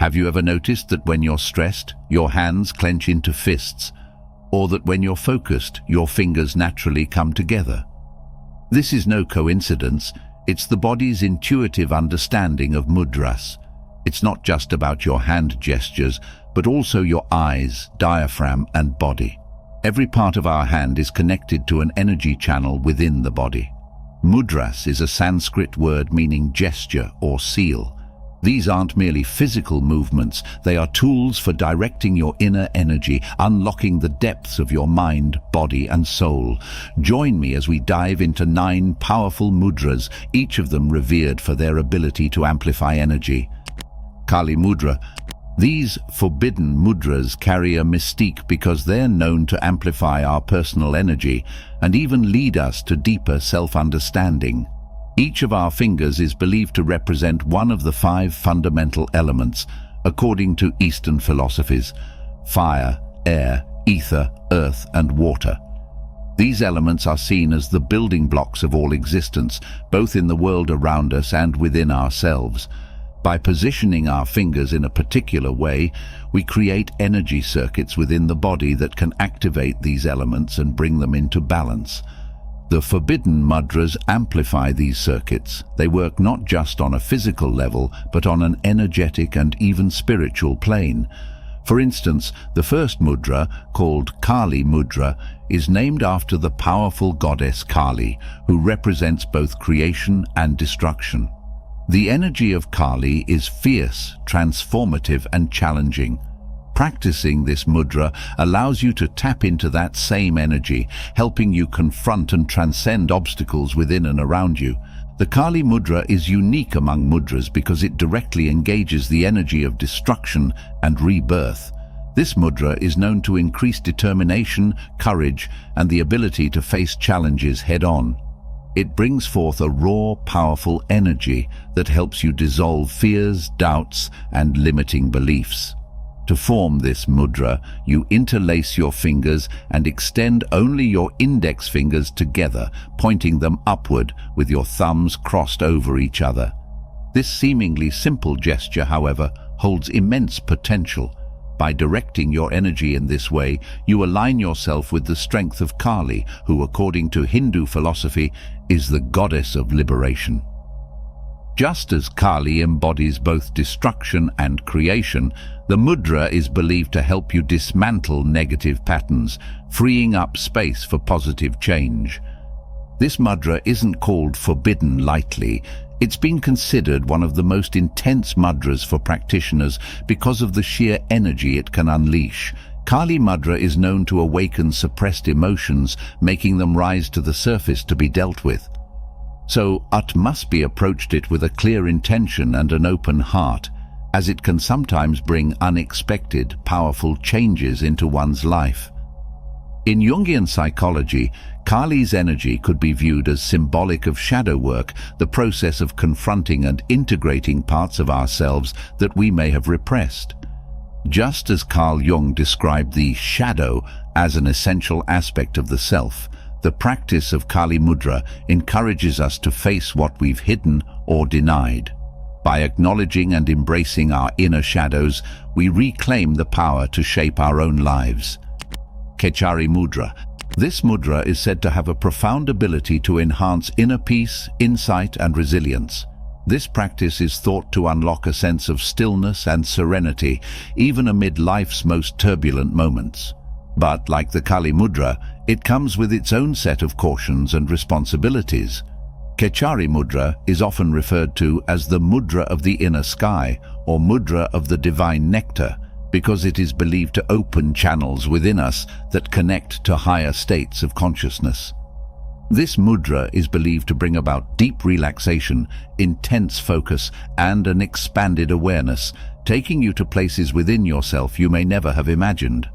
Have you ever noticed that when you're stressed, your hands clench into fists, or that when you're focused, your fingers naturally come together? This is no coincidence. It's the body's intuitive understanding of mudras. It's not just about your hand gestures, but also your eyes, diaphragm, and body. Every part of our hand is connected to an energy channel within the body. Mudras is a Sanskrit word meaning gesture or seal. These aren't merely physical movements, they are tools for directing your inner energy, unlocking the depths of your mind, body, and soul. Join me as we dive into 9 powerful mudras, each of them revered for their ability to amplify energy. Kali Mudra. These forbidden mudras carry a mystique because they're known to amplify our personal energy and even lead us to deeper self-understanding. Each of our fingers is believed to represent one of the 5 fundamental elements, according to Eastern philosophies: fire, air, ether, earth, and water. These elements are seen as the building blocks of all existence, both in the world around us and within ourselves. By positioning our fingers in a particular way, we create energy circuits within the body that can activate these elements and bring them into balance. The forbidden mudras amplify these circuits. They work not just on a physical level, but on an energetic and even spiritual plane. For instance, the first mudra, called Kali Mudra, is named after the powerful goddess Kali, who represents both creation and destruction. The energy of Kali is fierce, transformative, and challenging. Practicing this mudra allows you to tap into that same energy, helping you confront and transcend obstacles within and around you. The Kali Mudra is unique among mudras because it directly engages the energy of destruction and rebirth. This mudra is known to increase determination, courage, and the ability to face challenges head-on. It brings forth a raw, powerful energy that helps you dissolve fears, doubts, and limiting beliefs. To form this mudra, you interlace your fingers and extend only your index fingers together, pointing them upward with your thumbs crossed over each other. This seemingly simple gesture, however, holds immense potential. By directing your energy in this way, you align yourself with the strength of Kali, who, according to Hindu philosophy, is the goddess of liberation. Just as Kali embodies both destruction and creation, the mudra is believed to help you dismantle negative patterns, freeing up space for positive change. This mudra isn't called forbidden lightly. It's been considered one of the most intense mudras for practitioners because of the sheer energy it can unleash. Kali Mudra is known to awaken suppressed emotions, making them rise to the surface to be dealt with. So it must be approached it with a clear intention and an open heart, as it can sometimes bring unexpected, powerful changes into one's life. In Jungian psychology, Kali's energy could be viewed as symbolic of shadow work, the process of confronting and integrating parts of ourselves that we may have repressed. Just as Carl Jung described the shadow as an essential aspect of the self, the practice of Kali Mudra encourages us to face what we've hidden or denied. By acknowledging and embracing our inner shadows, we reclaim the power to shape our own lives. Kechari Mudra. This mudra is said to have a profound ability to enhance inner peace, insight, and resilience. This practice is thought to unlock a sense of stillness and serenity, even amid life's most turbulent moments. But like the Kali Mudra, it comes with its own set of cautions and responsibilities. Kechari Mudra is often referred to as the mudra of the inner sky or mudra of the divine nectar, because it is believed to open channels within us that connect to higher states of consciousness. This mudra is believed to bring about deep relaxation, intense focus, and an expanded awareness, taking you to places within yourself you may never have imagined.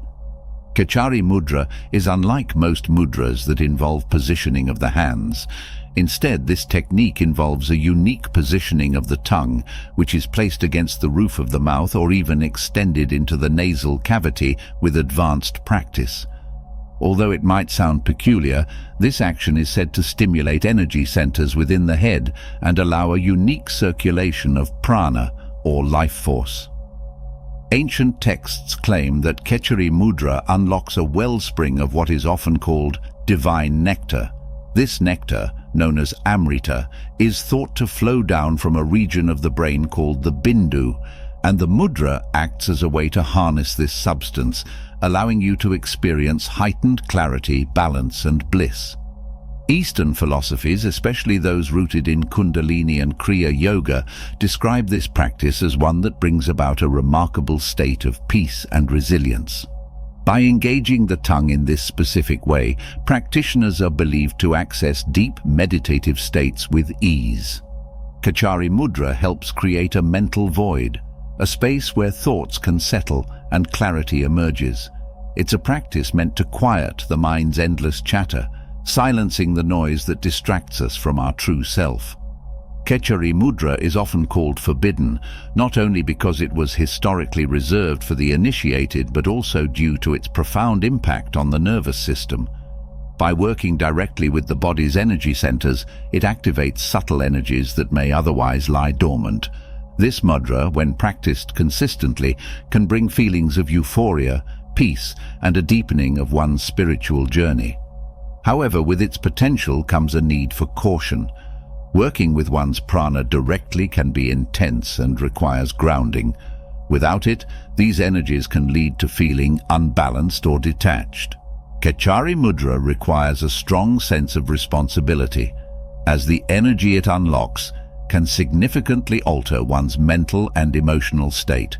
Kechari Mudra is unlike most mudras that involve positioning of the hands. Instead, this technique involves a unique positioning of the tongue, which is placed against the roof of the mouth or even extended into the nasal cavity with advanced practice. Although it might sound peculiar, this action is said to stimulate energy centers within the head and allow a unique circulation of prana, or life force. Ancient texts claim that Kechari mudra unlocks a wellspring of what is often called divine nectar. This nectar, known as amrita, is thought to flow down from a region of the brain called the bindu, and the mudra acts as a way to harness this substance, allowing you to experience heightened clarity, balance, and bliss. Eastern philosophies, especially those rooted in Kundalini and Kriya Yoga, describe this practice as one that brings about a remarkable state of peace and resilience. By engaging the tongue in this specific way, practitioners are believed to access deep meditative states with ease. Kechari mudra helps create a mental void, a space where thoughts can settle and clarity emerges. It's a practice meant to quiet the mind's endless chatter, silencing the noise that distracts us from our true self. Kechari mudra is often called forbidden, not only because it was historically reserved for the initiated, but also due to its profound impact on the nervous system. By working directly with the body's energy centers, it activates subtle energies that may otherwise lie dormant. This mudra, when practiced consistently, can bring feelings of euphoria, peace, and a deepening of one's spiritual journey. However, with its potential comes a need for caution. Working with one's prana directly can be intense and requires grounding. Without it, these energies can lead to feeling unbalanced or detached. Kechari mudra requires a strong sense of responsibility, as the energy it unlocks can significantly alter one's mental and emotional state.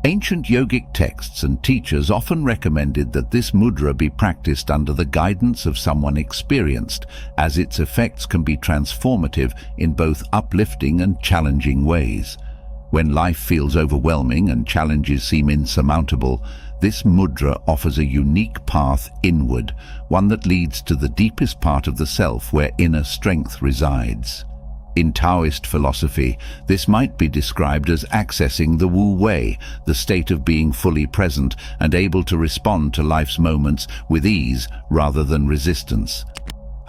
Ancient yogic texts and teachers often recommended that this mudra be practiced under the guidance of someone experienced, as its effects can be transformative in both uplifting and challenging ways. When life feels overwhelming and challenges seem insurmountable, this mudra offers a unique path inward, one that leads to the deepest part of the self where inner strength resides. In Taoist philosophy, this might be described as accessing the Wu Wei, the state of being fully present and able to respond to life's moments with ease rather than resistance.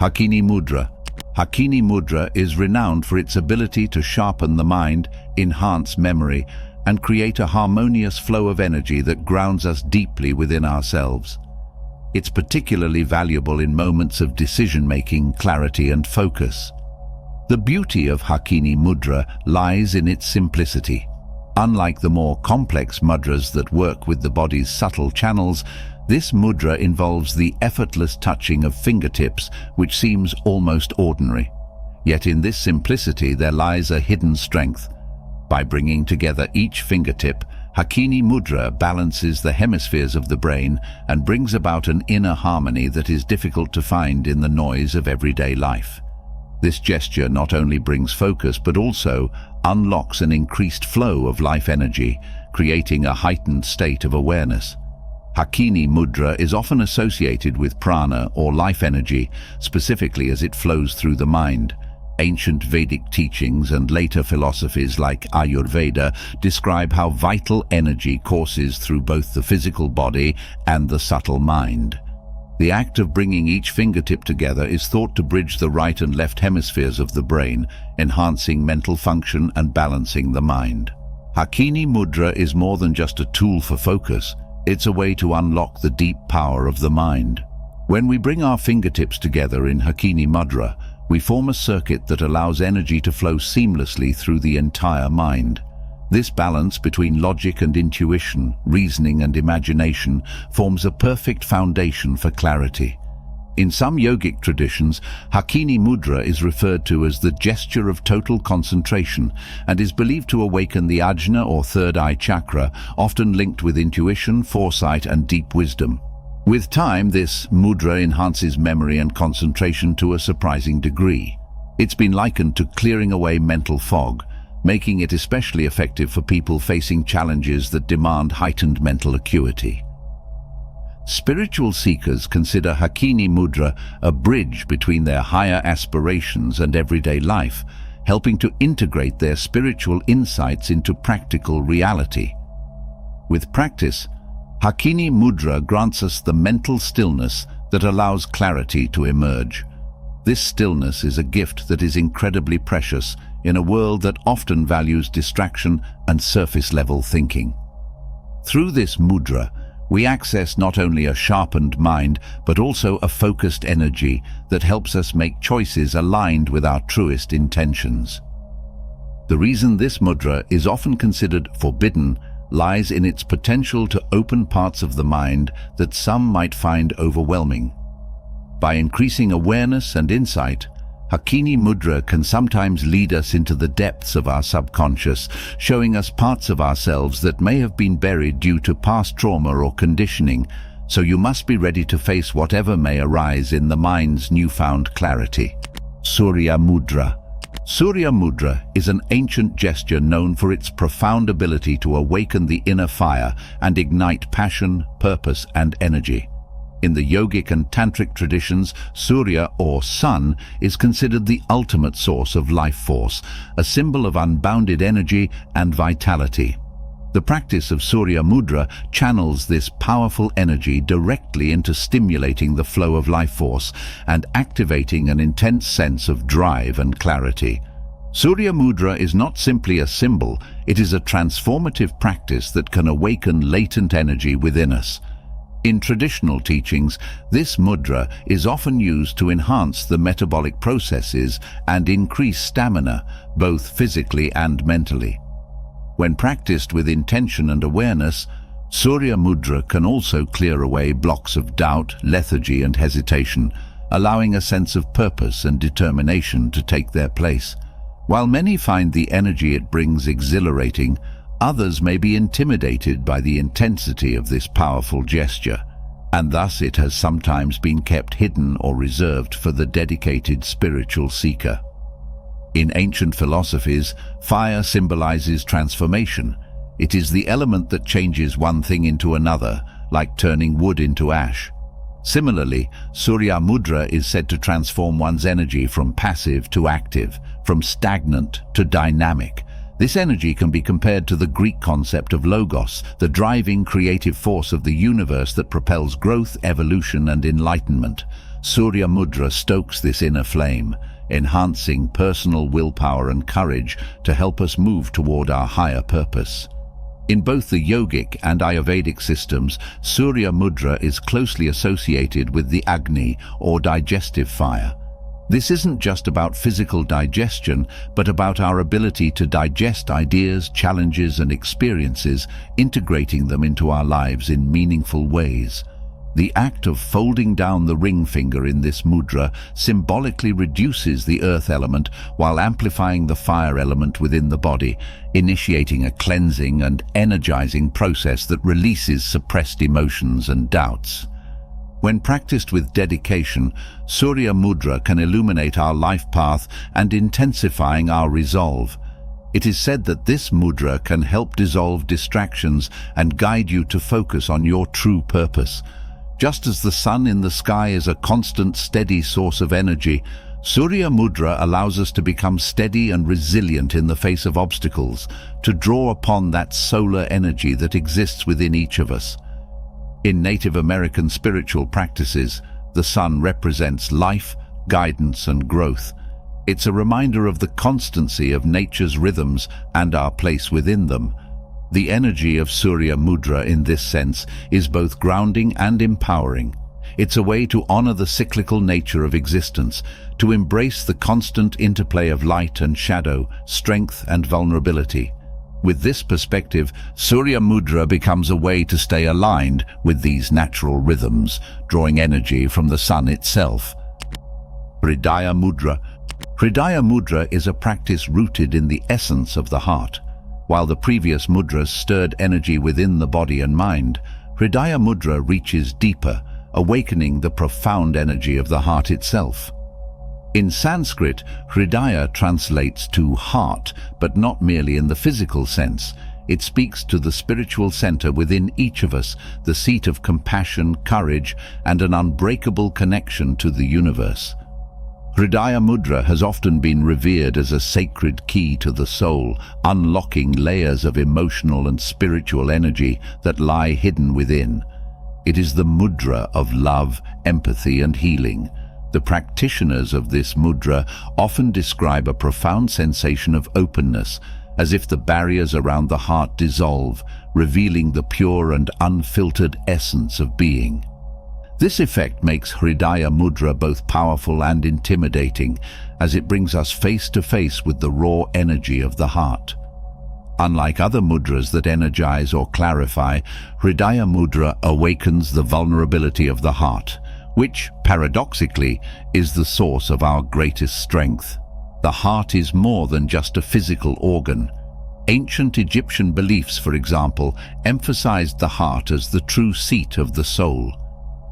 Hakini mudra. Hakini mudra is renowned for its ability to sharpen the mind, enhance memory, and create a harmonious flow of energy that grounds us deeply within ourselves. It's particularly valuable in moments of decision-making, clarity, and focus. The beauty of Hakini mudra lies in its simplicity. Unlike the more complex mudras that work with the body's subtle channels, this mudra involves the effortless touching of fingertips, which seems almost ordinary. Yet in this simplicity there lies a hidden strength. By bringing together each fingertip, Hakini mudra balances the hemispheres of the brain and brings about an inner harmony that is difficult to find in the noise of everyday life. This gesture not only brings focus but also unlocks an increased flow of life energy, creating a heightened state of awareness. Hakini mudra is often associated with prana or life energy, specifically as it flows through the mind. Ancient Vedic teachings and later philosophies like Ayurveda describe how vital energy courses through both the physical body and the subtle mind. The act of bringing each fingertip together is thought to bridge the right and left hemispheres of the brain, enhancing mental function and balancing the mind. Hakini mudra is more than just a tool for focus. It's a way to unlock the deep power of the mind. When we bring our fingertips together in Hakini mudra, we form a circuit that allows energy to flow seamlessly through the entire mind. This balance between logic and intuition, reasoning and imagination, forms a perfect foundation for clarity. In some yogic traditions, Hakini mudra is referred to as the gesture of total concentration and is believed to awaken the ajna or third eye chakra, often linked with intuition, foresight and deep wisdom. With time, this mudra enhances memory and concentration to a surprising degree. It's been likened to clearing away mental fog, making it especially effective for people facing challenges that demand heightened mental acuity. Spiritual seekers consider Hakini mudra a bridge between their higher aspirations and everyday life, helping to integrate their spiritual insights into practical reality. With practice, Hakini mudra grants us the mental stillness that allows clarity to emerge. This stillness is a gift that is incredibly precious in a world that often values distraction and surface-level thinking. Through this mudra, we access not only a sharpened mind, but also a focused energy that helps us make choices aligned with our truest intentions. The reason this mudra is often considered forbidden lies in its potential to open parts of the mind that some might find overwhelming. By increasing awareness and insight, Hakini mudra can sometimes lead us into the depths of our subconscious, showing us parts of ourselves that may have been buried due to past trauma or conditioning, so you must be ready to face whatever may arise in the mind's newfound clarity. Surya mudra. Surya mudra is an ancient gesture known for its profound ability to awaken the inner fire and ignite passion, purpose, and energy. In the yogic and tantric traditions, Surya, or sun, is considered the ultimate source of life force, a symbol of unbounded energy and vitality. The practice of Surya mudra channels this powerful energy directly into stimulating the flow of life force and activating an intense sense of drive and clarity. Surya mudra is not simply a symbol, it is a transformative practice that can awaken latent energy within us. In traditional teachings, this mudra is often used to enhance the metabolic processes and increase stamina, both physically and mentally. When practiced with intention and awareness, Surya mudra can also clear away blocks of doubt, lethargy, and hesitation, allowing a sense of purpose and determination to take their place. While many find the energy it brings exhilarating, others may be intimidated by the intensity of this powerful gesture, and thus it has sometimes been kept hidden or reserved for the dedicated spiritual seeker. In ancient philosophies, fire symbolizes transformation. It is the element that changes one thing into another, like turning wood into ash. Similarly, Surya mudra is said to transform one's energy from passive to active, from stagnant to dynamic. This energy can be compared to the Greek concept of logos, the driving creative force of the universe that propels growth, evolution, and enlightenment. Surya mudra stokes this inner flame, enhancing personal willpower and courage to help us move toward our higher purpose. In both the yogic and Ayurvedic systems, Surya mudra is closely associated with the Agni, or digestive fire. This isn't just about physical digestion, but about our ability to digest ideas, challenges, and experiences, integrating them into our lives in meaningful ways. The act of folding down the ring finger in this mudra symbolically reduces the earth element while amplifying the fire element within the body, initiating a cleansing and energizing process that releases suppressed emotions and doubts. When practiced with dedication, Surya mudra can illuminate our life path and intensifying our resolve. It is said that this mudra can help dissolve distractions and guide you to focus on your true purpose. Just as the sun in the sky is a constant, steady source of energy, Surya mudra allows us to become steady and resilient in the face of obstacles, to draw upon that solar energy that exists within each of us. In Native American spiritual practices, the sun represents life, guidance, and growth. It's a reminder of the constancy of nature's rhythms and our place within them. The energy of Surya mudra in this sense is both grounding and empowering. It's a way to honor the cyclical nature of existence, to embrace the constant interplay of light and shadow, strength and vulnerability. With this perspective, Surya mudra becomes a way to stay aligned with these natural rhythms, drawing energy from the sun itself. Hridaya mudra. Hridaya mudra is a practice rooted in the essence of the heart. While the previous mudras stirred energy within the body and mind, Hridaya mudra reaches deeper, awakening the profound energy of the heart itself. In Sanskrit, Hridaya translates to heart, but not merely in the physical sense. It speaks to the spiritual center within each of us, the seat of compassion, courage, and an unbreakable connection to the universe. Hridaya mudra has often been revered as a sacred key to the soul, unlocking layers of emotional and spiritual energy that lie hidden within. It is the mudra of love, empathy, and healing. The practitioners of this mudra often describe a profound sensation of openness, as if the barriers around the heart dissolve, revealing the pure and unfiltered essence of being. This effect makes Hridaya Mudra both powerful and intimidating, as it brings us face to face with the raw energy of the heart. Unlike other mudras that energize or clarify, Hridaya Mudra awakens the vulnerability of the heart, which, paradoxically, is the source of our greatest strength. The heart is more than just a physical organ. Ancient Egyptian beliefs, for example, emphasized the heart as the true seat of the soul.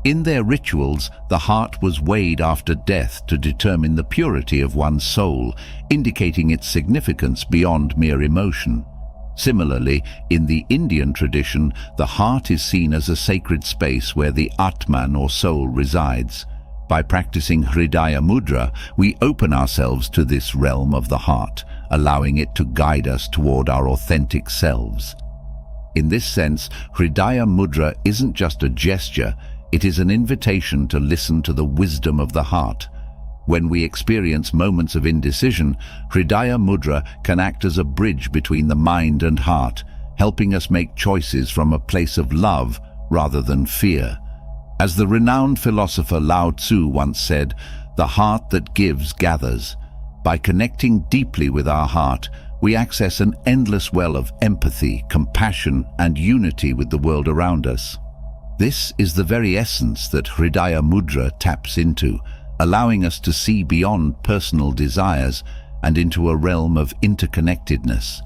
In their rituals, the heart was weighed after death to determine the purity of one's soul, indicating its significance beyond mere emotion. Similarly, in the Indian tradition, the heart is seen as a sacred space where the Atman or soul resides. By practicing Hridaya Mudra, we open ourselves to this realm of the heart, allowing it to guide us toward our authentic selves. In this sense, Hridaya Mudra isn't just a gesture, it is an invitation to listen to the wisdom of the heart. When we experience moments of indecision, Hridaya Mudra can act as a bridge between the mind and heart, helping us make choices from a place of love rather than fear. As the renowned philosopher Lao Tzu once said, "The heart that gives gathers." By connecting deeply with our heart, we access an endless well of empathy, compassion, and unity with the world around us. This is the very essence that Hridaya Mudra taps into, allowing us to see beyond personal desires and into a realm of interconnectedness.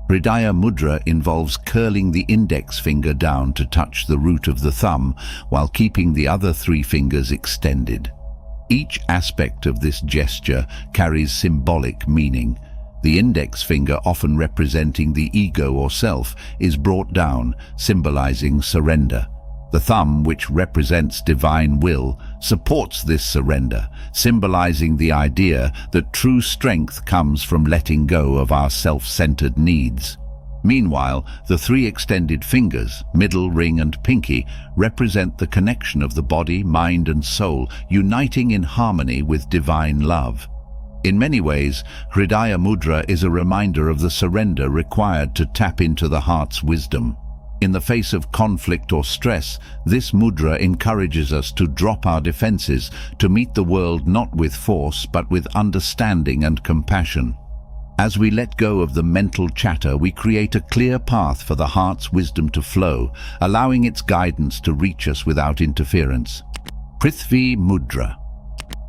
Hridaya Mudra involves curling the index finger down to touch the root of the thumb while keeping the other three fingers extended. Each aspect of this gesture carries symbolic meaning. The index finger, often representing the ego or self, is brought down, symbolizing surrender. The thumb, which represents divine will, supports this surrender, symbolizing the idea that true strength comes from letting go of our self-centered needs. Meanwhile, the three extended fingers, middle, ring, and pinky, represent the connection of the body, mind, and soul, uniting in harmony with divine love. In many ways, Hridaya Mudra is a reminder of the surrender required to tap into the heart's wisdom. In the face of conflict or stress, this mudra encourages us to drop our defenses, to meet the world not with force but with understanding and compassion. As we let go of the mental chatter, we create a clear path for the heart's wisdom to flow, allowing its guidance to reach us without interference. Prithvi Mudra.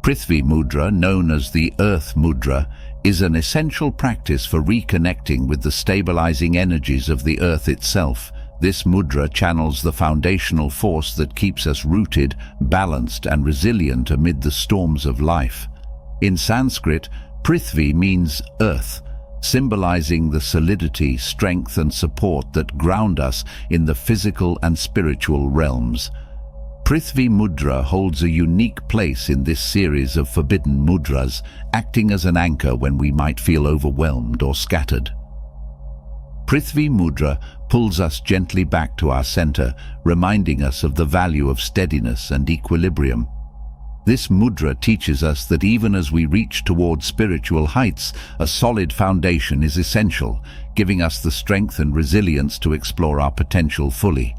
Prithvi Mudra, known as the Earth Mudra, is an essential practice for reconnecting with the stabilizing energies of the earth itself. This mudra channels the foundational force that keeps us rooted, balanced, and resilient amid the storms of life. In Sanskrit, Prithvi means earth, symbolizing the solidity, strength, and support that ground us in the physical and spiritual realms. Prithvi Mudra holds a unique place in this series of forbidden mudras, acting as an anchor when we might feel overwhelmed or scattered. Prithvi Mudra pulls us gently back to our center, reminding us of the value of steadiness and equilibrium. This mudra teaches us that even as we reach toward spiritual heights, a solid foundation is essential, giving us the strength and resilience to explore our potential fully.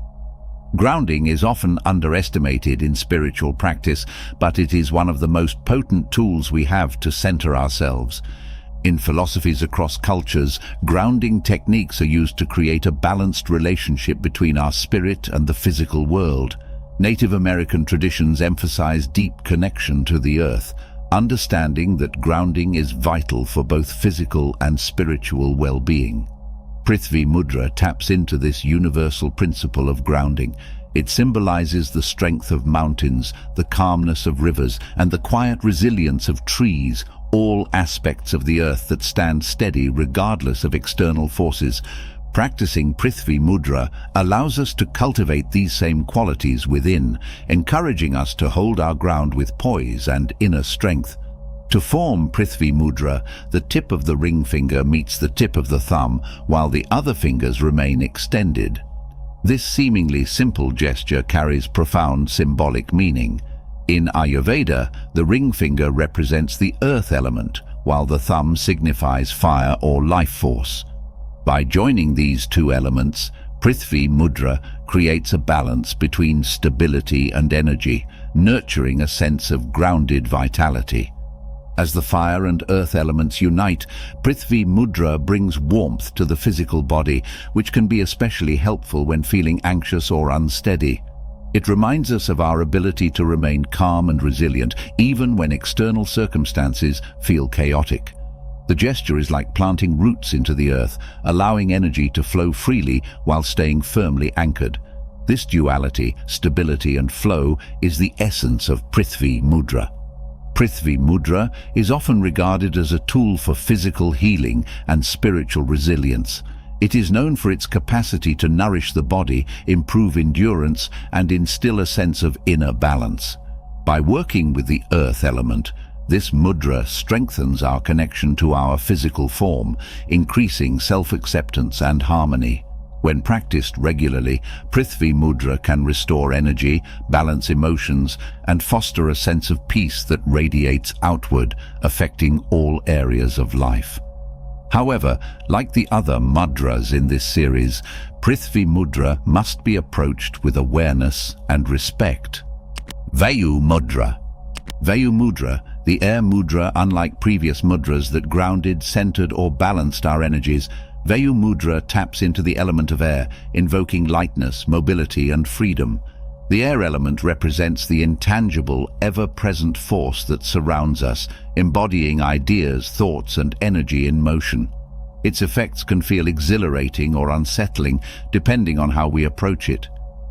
Grounding is often underestimated in spiritual practice, but it is one of the most potent tools we have to center ourselves. In philosophies across cultures, grounding techniques are used to create a balanced relationship between our spirit and the physical world. Native American traditions emphasize deep connection to the earth, understanding that grounding is vital for both physical and spiritual well-being. Prithvi Mudra taps into this universal principle of grounding. It symbolizes the strength of mountains, the calmness of rivers, and the quiet resilience of trees, all aspects of the earth that stand steady regardless of external forces. Practicing Prithvi Mudra allows us to cultivate these same qualities within, encouraging us to hold our ground with poise and inner strength. To form Prithvi Mudra, the tip of the ring finger meets the tip of the thumb, while the other fingers remain extended. This seemingly simple gesture carries profound symbolic meaning. In Ayurveda, the ring finger represents the earth element, while the thumb signifies fire or life force. By joining these two elements, Prithvi mudra creates a balance between stability and energy, nurturing a sense of grounded vitality. As the fire and earth elements unite, Prithvi mudra brings warmth to the physical body, which can be especially helpful when feeling anxious or unsteady. It reminds us of our ability to remain calm and resilient, even when external circumstances feel chaotic. The gesture is like planting roots into the earth, allowing energy to flow freely while staying firmly anchored. This duality, stability and flow, is the essence of Prithvi mudra. Prithvi mudra is often regarded as a tool for physical healing and spiritual resilience. It is known for its capacity to nourish the body, improve endurance, and instill a sense of inner balance. By working with the earth element, this mudra strengthens our connection to our physical form, increasing self-acceptance and harmony. When practiced regularly, Prithvi mudra can restore energy, balance emotions, and foster a sense of peace that radiates outward, affecting all areas of life. However, like the other mudras in this series, Prithvi mudra must be approached with awareness and respect. Vayu mudra. Vayu mudra, the air mudra, unlike previous mudras that grounded, centered, or balanced our energies, Vayu mudra taps into the element of air, invoking lightness, mobility, and freedom. The air element represents the intangible, ever-present force that surrounds us, embodying ideas, thoughts, and energy in motion. Its effects can feel exhilarating or unsettling, depending on how we approach it.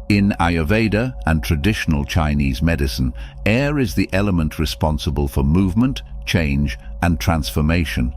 In Ayurveda and traditional Chinese medicine, air is the element responsible for movement, change, and transformation.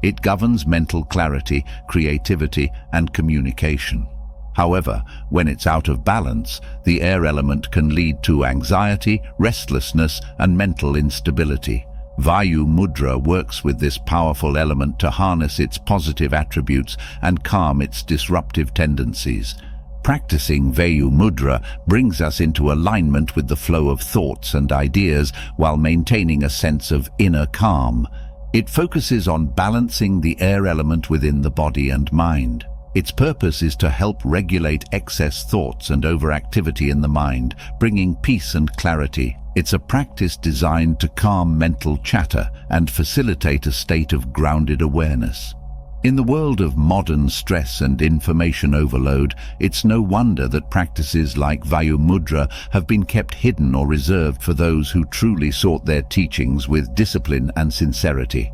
It governs mental clarity, creativity, and communication. However, when it's out of balance, the air element can lead to anxiety, restlessness, and mental instability. Vayu mudra works with this powerful element to harness its positive attributes and calm its disruptive tendencies. Practicing Vayu mudra brings us into alignment with the flow of thoughts and ideas while maintaining a sense of inner calm. It focuses on balancing the air element within the body and mind. Its purpose is to help regulate excess thoughts and overactivity in the mind, bringing peace and clarity. It's a practice designed to calm mental chatter and facilitate a state of grounded awareness. In the world of modern stress and information overload, it's no wonder that practices like Vayu mudra have been kept hidden or reserved for those who truly sought their teachings with discipline and sincerity.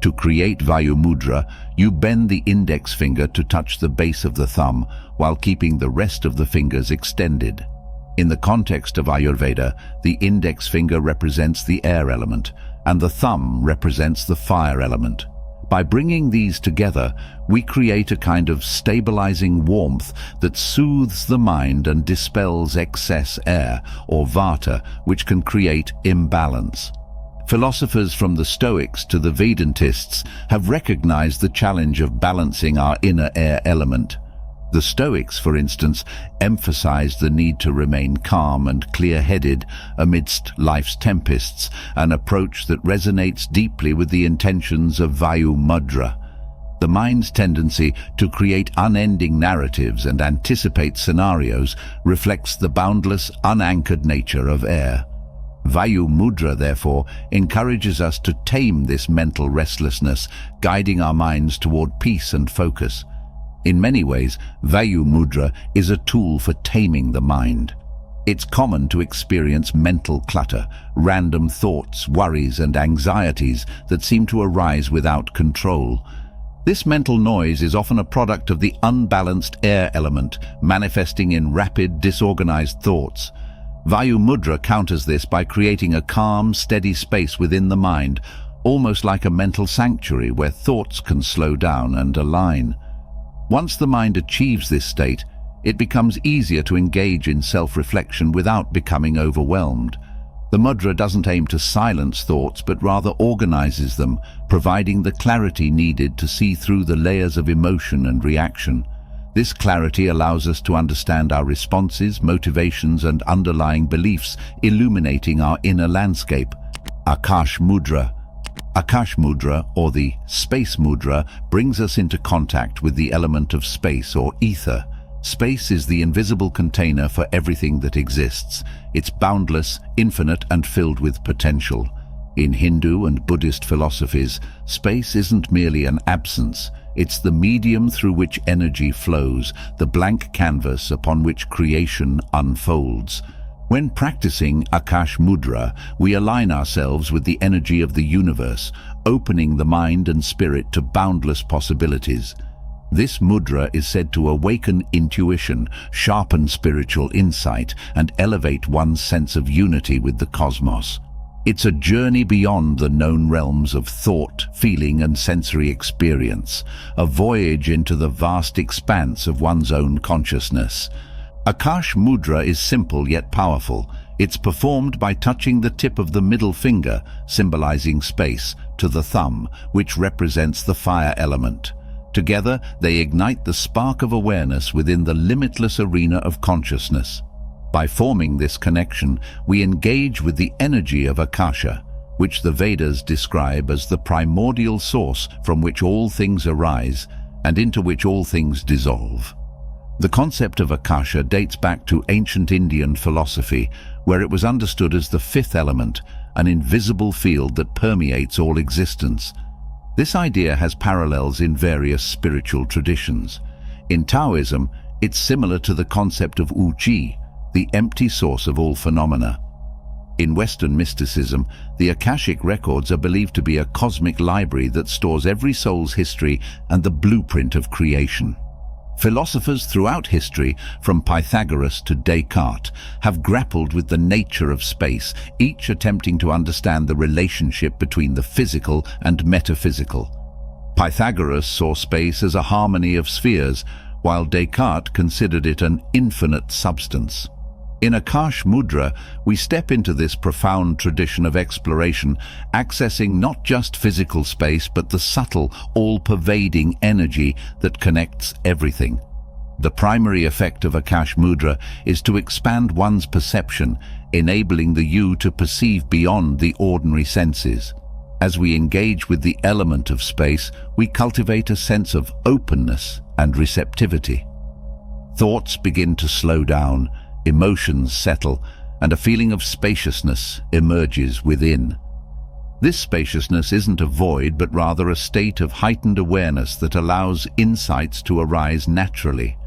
To create Vayu mudra, you bend the index finger to touch the base of the thumb while keeping the rest of the fingers extended. In the context of Ayurveda, the index finger represents the air element and the thumb represents the fire element. By bringing these together, we create a kind of stabilizing warmth that soothes the mind and dispels excess air, or vata, which can create imbalance. Philosophers from the Stoics to the Vedantists have recognized the challenge of balancing our inner air element. The Stoics, for instance, emphasized the need to remain calm and clear-headed amidst life's tempests, an approach that resonates deeply with the intentions of Vayu mudra. The mind's tendency to create unending narratives and anticipate scenarios reflects the boundless, unanchored nature of air. Vayu mudra, therefore, encourages us to tame this mental restlessness, guiding our minds toward peace and focus. In many ways, Vayu mudra is a tool for taming the mind. It's common to experience mental clutter, random thoughts, worries, and anxieties that seem to arise without control. This mental noise is often a product of the unbalanced air element, manifesting in rapid, disorganized thoughts. Vayu mudra counters this by creating a calm, steady space within the mind, almost like a mental sanctuary where thoughts can slow down and align. Once the mind achieves this state, it becomes easier to engage in self-reflection without becoming overwhelmed. The mudra doesn't aim to silence thoughts, but rather organizes them, providing the clarity needed to see through the layers of emotion and reaction. This clarity allows us to understand our responses, motivations, and underlying beliefs, illuminating our inner landscape. Akash mudra. Akash mudra, or the space mudra, brings us into contact with the element of space or ether. Space is the invisible container for everything that exists. It's boundless, infinite, and filled with potential. In Hindu and Buddhist philosophies, space isn't merely an absence. It's the medium through which energy flows, the blank canvas upon which creation unfolds. When practicing Akash mudra, we align ourselves with the energy of the universe, opening the mind and spirit to boundless possibilities. This mudra is said to awaken intuition, sharpen spiritual insight, and elevate one's sense of unity with the cosmos. It's a journey beyond the known realms of thought, feeling, and sensory experience, a voyage into the vast expanse of one's own consciousness. Akash mudra is simple yet powerful. It's performed by touching the tip of the middle finger, symbolizing space, to the thumb, which represents the fire element. Together, they ignite the spark of awareness within the limitless arena of consciousness. By forming this connection, we engage with the energy of Akasha, which the Vedas describe as the primordial source from which all things arise and into which all things dissolve. The concept of Akasha dates back to ancient Indian philosophy, where it was understood as the fifth element, an invisible field that permeates all existence. This idea has parallels in various spiritual traditions. In Taoism, it's similar to the concept of Wu-Chi, the empty source of all phenomena. In Western mysticism, the Akashic records are believed to be a cosmic library that stores every soul's history and the blueprint of creation. Philosophers throughout history, from Pythagoras to Descartes, have grappled with the nature of space, each attempting to understand the relationship between the physical and metaphysical. Pythagoras saw space as a harmony of spheres, while Descartes considered it an infinite substance. In Akash mudra, we step into this profound tradition of exploration, accessing not just physical space but the subtle, all-pervading energy that connects everything. The primary effect of Akash mudra is to expand one's perception, enabling the you to perceive beyond the ordinary senses. As we engage with the element of space, we cultivate a sense of openness and receptivity. Thoughts begin to slow down, emotions settle, and a feeling of spaciousness emerges within. This spaciousness isn't a void, but rather a state of heightened awareness that allows insights to arise naturally.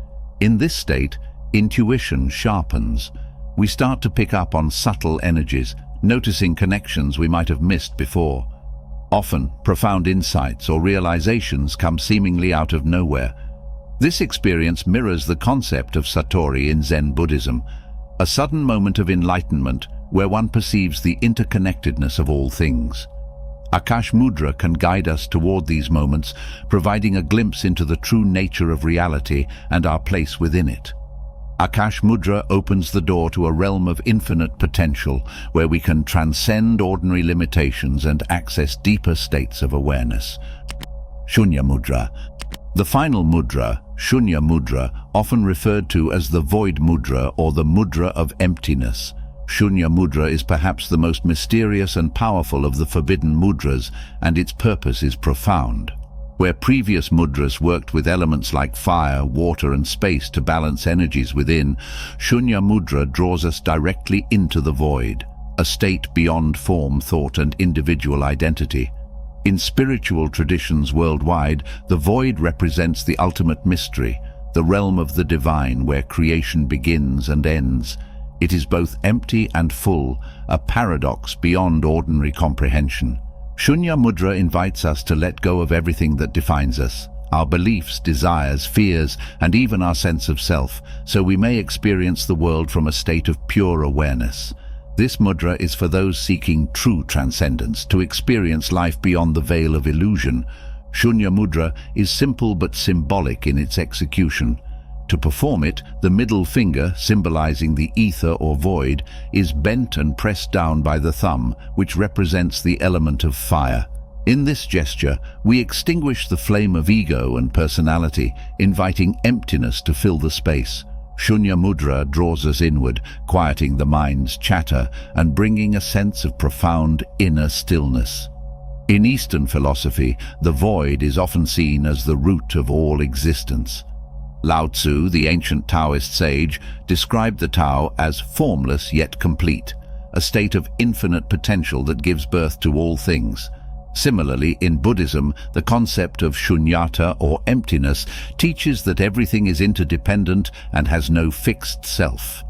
In this state, intuition sharpens. We start to pick up on subtle energies, noticing connections we might have missed before. Often, profound insights or realizations come seemingly out of nowhere. This experience mirrors the concept of Satori in Zen Buddhism, a sudden moment of enlightenment where one perceives the interconnectedness of all things. Akash mudra can guide us toward these moments, providing a glimpse into the true nature of reality and our place within it. Akash mudra opens the door to a realm of infinite potential, where we can transcend ordinary limitations and access deeper states of awareness. Shunya mudra. The final mudra, Shunya mudra, often referred to as the void mudra or the mudra of emptiness. Shunya mudra is perhaps the most mysterious and powerful of the forbidden mudras, and its purpose is profound. Where previous mudras worked with elements like fire, water, and space to balance energies within, Shunya mudra draws us directly into the void, a state beyond form, thought, and individual identity. In spiritual traditions worldwide, the void represents the ultimate mystery, the realm of the divine where creation begins and ends. It is both empty and full, a paradox beyond ordinary comprehension. Shunya mudra invites us to let go of everything that defines us, our beliefs, desires, fears, and even our sense of self, so we may experience the world from a state of pure awareness. This mudra is for those seeking true transcendence, to experience life beyond the veil of illusion. Shunya mudra is simple but symbolic in its execution. To perform it, the middle finger, symbolizing the ether or void, is bent and pressed down by the thumb, which represents the element of fire. In this gesture, we extinguish the flame of ego and personality, inviting emptiness to fill the space. Shunya mudra draws us inward, quieting the mind's chatter and bringing a sense of profound inner stillness. In Eastern philosophy, the void is often seen as the root of all existence. Lao Tzu, the ancient Taoist sage, described the Tao as formless yet complete, a state of infinite potential that gives birth to all things. Similarly, in Buddhism, the concept of shunyata, or emptiness, teaches that everything is interdependent and has no fixed self.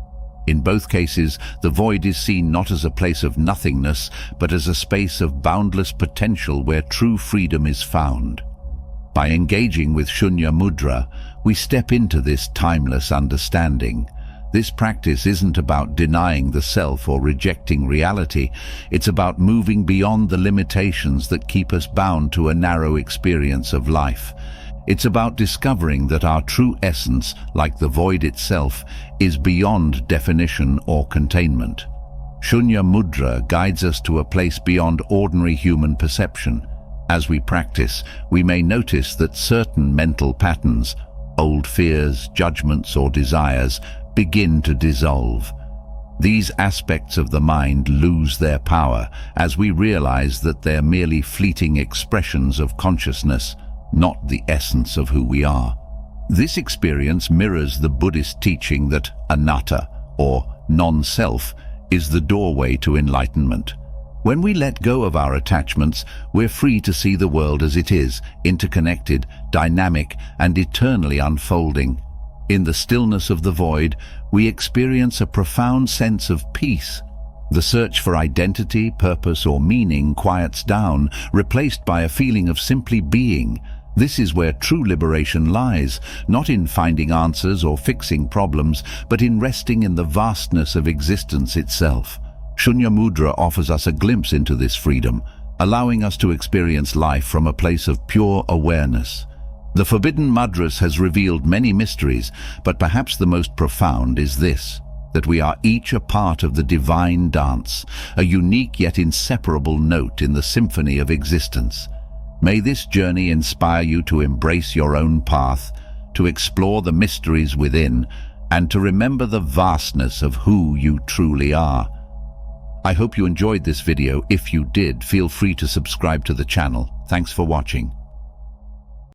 In both cases, the void is seen not as a place of nothingness, but as a space of boundless potential where true freedom is found. By engaging with Shunya mudra, we step into this timeless understanding. This practice isn't about denying the self or rejecting reality. It's about moving beyond the limitations that keep us bound to a narrow experience of life. It's about discovering that our true essence, like the void itself, is beyond definition or containment. Shunya mudra guides us to a place beyond ordinary human perception. As we practice, we may notice that certain mental patterns, old fears, judgments, or desires, begin to dissolve. These aspects of the mind lose their power as we realize that they're merely fleeting expressions of consciousness, not the essence of who we are. This experience mirrors the Buddhist teaching that anatta, or non-self, is the doorway to enlightenment. When we let go of our attachments, we're free to see the world as it is, interconnected, dynamic, and eternally unfolding. In the stillness of the void, we experience a profound sense of peace. The search for identity, purpose, or meaning quiets down, replaced by a feeling of simply being. This is where true liberation lies, not in finding answers or fixing problems, but in resting in the vastness of existence itself. Shunya mudra offers us a glimpse into this freedom, allowing us to experience life from a place of pure awareness. The forbidden mudras has revealed many mysteries, but perhaps the most profound is this: that we are each a part of the divine dance, a unique yet inseparable note in the symphony of existence. May this journey inspire you to embrace your own path, to explore the mysteries within, and to remember the vastness of who you truly are. I hope you enjoyed this video. If you did, feel free to subscribe to the channel. Thanks for watching.